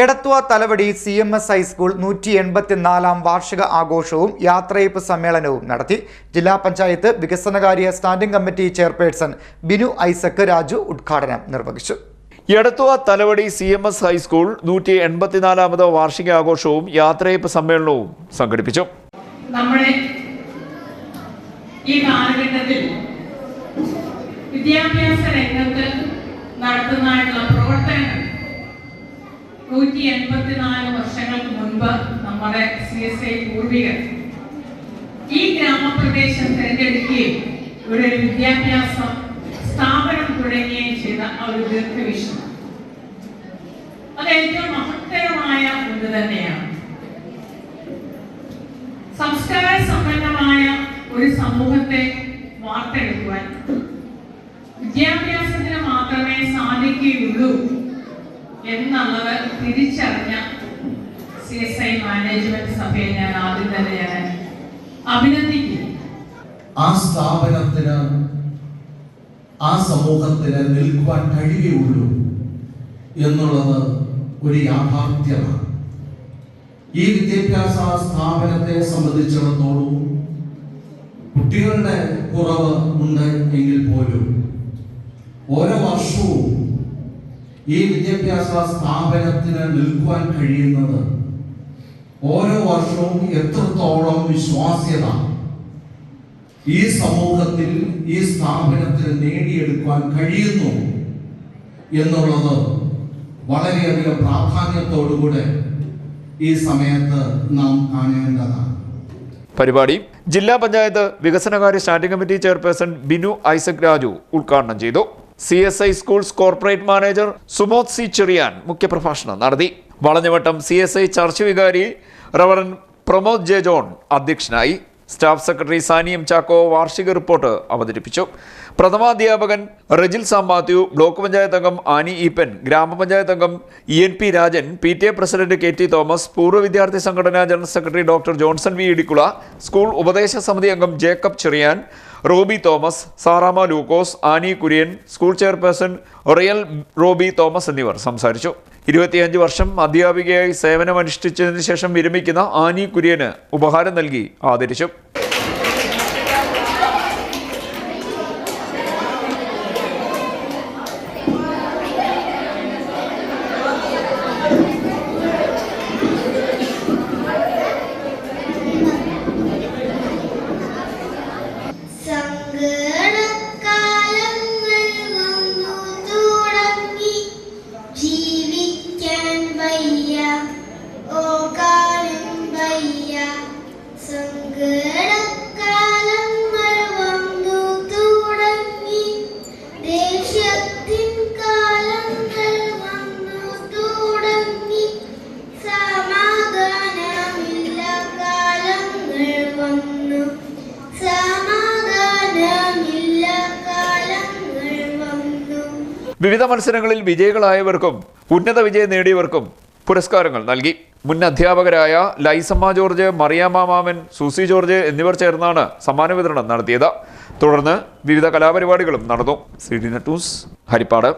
Edathua Thalavady CMS high school 184-ാം വാർഷിക ആഘോഷവും യാത്രയയപ്പ് സമ്മേളനവും നടത്തി. ജില്ലാ പഞ്ചായത്ത് വികസനകാര്യ standing committee chairperson Binu Isaac Raju ഉദ്ഘാടനം നിർവഹിച്ചു. എടത്വ തലവടി CMS ഹൈസ്കൂൾ 184-ാമത് വാർഷിക ആഘോഷവും യാത്രയയപ്പ് സമ്മേളനവും സംഘടിപ്പിച്ചു. നമ്മുടെ ഈ കാലഘട്ടത്തിൽ വിദ്യാഭ്യാസ രംഗത്ത് നടത്തുന്നതായിട്ടുള്ള പ്രവർത്തനങ്ങൾ 184 വർഷങ്ങൾക്ക് മുൻപ് നമ്മുടെ CSI പൂർവികർ ഈ ഗ്രാമപ്രദേശം തിരഞ്ഞെടുക്കുകയും ഇവിടെ ഒരു വിദ്യാഭ്യാസ സ്ഥാപനം തുടങ്ങുകയും ചെയ്ത ഒരു ദീർഘവീക്ഷണം അത് ഏറ്റവും മഹത്തരമായ ഒന്ന് തന്നെയാണ്. സംസ്കാര സമ്പന്നമായ ഒരു സമൂഹത്തെ വാർത്തെടുക്കുവാൻ വിദ്യാഭ്യാസത്തിന് മാത്രമേ സാധിക്കുകയുള്ളൂ എന്നുള്ളത് തിരിച്ചറിഞ്ഞ CSI മാനേജ്മെന്റ് സഭയെ ഞാൻ ആദ്യം തന്നെ അഭിനന്ദിക്കുന്നു. ആ സ്ഥാപനത്തിന് ആ സമൂഹത്തിന് നിൽക്കുവാൻ കഴിയുകയുള്ളൂ എന്നുള്ളത് ഒരു യാഥാർത്ഥ്യമാണ്. ഈ വിദ്യാഭ്യാസ സ്ഥാപനത്തെ സംബന്ധിച്ചിടത്തോളം കുട്ടികളുടെ കുറവ് ഉണ്ട് എങ്കിൽ പോലും ഓരോ വർഷവും ഈ വിദ്യാഭ്യാസ സ്ഥാപനത്തിന് നിൽക്കുവാൻ കഴിയുന്നത് ഓരോ വർഷവും എത്രത്തോളം വിശ്വാസ്യത ഈ സമൂഹത്തിൽ ഈ സ്ഥാപനത്തിന് നേടിയെടുക്കുവാൻ കഴിയുന്നു എന്നുള്ളത് വളരെയധികം പ്രാധാന്യത്തോടുകൂടെ ഈ സമയത്ത് നാം കാണേണ്ടതാണ്. പരിപാടി ജില്ലാ പഞ്ചായത്ത് വികസനകാര്യ standing committee chairperson Binu Isaac Raju ഉദ്ഘാടനം ചെയ്തു. CSI schools corporate manager Sumod C Cherian മുഖ്യപ്രഭാഷണം നടത്തി. വളഞ്ഞവട്ടം CSI ചർച്ച് വികാരി റവറൻ പ്രമോദ് ജെ ജോൺ അധ്യക്ഷനായി. Staff secretary Sani M Chacko വാർഷിക റിപ്പോർട്ട് അവതരിപ്പിച്ചു. പ്രഥമാധ്യാപകൻ Rejil Sam Mathew, block panchayat അംഗം ആനി ഈപ്പൻ, ഗ്രാമപഞ്ചായത്ത് അംഗം ENP Rajan, PTA president KT Thomas, പൂർവ്വ വിദ്യാർത്ഥി സംഘടനാ general secretary doctor Johnson V Idicula, school ഉപദേശ സമിതി അംഗം Jacob Cherian, Robbie Thomas, Saramma Lukose, Annie Kurian, school chairperson Riyal Roby Thomas എന്നിവർ സംസാരിച്ചു. 25 വർഷം അധ്യാപികയായി സേവനമനുഷ്ഠിച്ചതിന് ശേഷം വിരമിക്കുന്ന ആനി കുര്യന് ഉപഹാരം നൽകി ആദരിച്ചു. വിവിധ മത്സരങ്ങളിൽ വിജയികളായവർക്കും ഉന്നത വിജയം നേടിയവർക്കും പുരസ്കാരങ്ങൾ നൽകി. മുൻ അധ്യാപകരായ ലൈസമ്മ ജോർജ്, മറിയാമ്മ മാമൻ, സൂസി ജോർജ് എന്നിവർ ചേർന്നാണ് സമ്മാന വിതരണം നടത്തിയത്. തുടർന്ന് വിവിധ കലാപരിപാടികളും നടന്നു. CDNet news, Harippad.